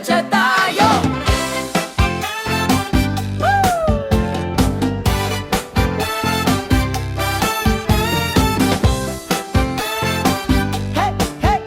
cha-cha tayo. Hey, hey.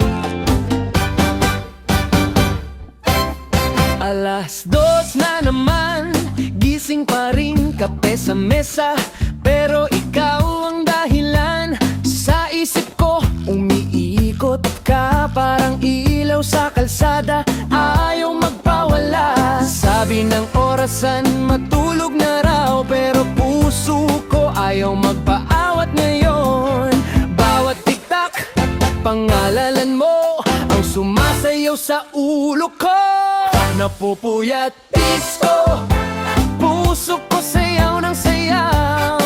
Alas 2 na naman, gising pa rin, kape sa mesa, pero ikaw ang dahilan. Sa isip ko, umiikot ka, parang ilaw sa kalsada, ayaw magpawala. Sabi ng orasan, matulog na raw, pero puso ko ayaw magpaawat ngayon. Bawat tiktak, pangalalan mo ang sumasayaw sa ulo ko. Napupuyat disco, puso ko sayaw ng sayaw.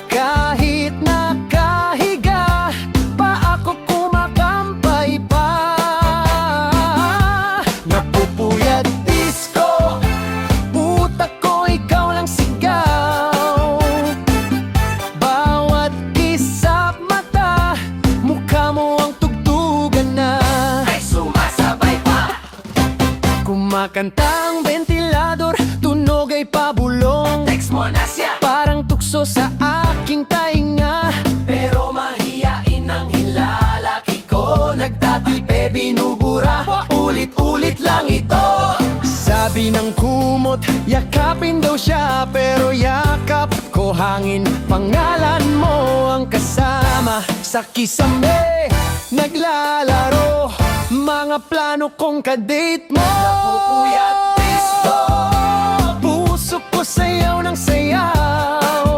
Kahit nakahiga pa ako, kumakampay pa. Napupuyat disco, utak ko ikaw lang sigaw. Bawat kisap mata, mukha mo ang tugtugan na ay sumasabay pa. Kumakanta ang ventilador, tunog ay pabulong. Text mo na siya, parang tukso sa aking tainga. Pero mahiyain ang hilalaki ko, nagtatipe, binubura, ulit-ulit lang ito. Sabi ng kumot, yakapin daw siya, pero yakap ko hangin. Pangalan mo ang kasama sa kisame, naglalaro, mga plano kong kadate mo. Napupuyat disco, puso ko sayaw ng sayaw.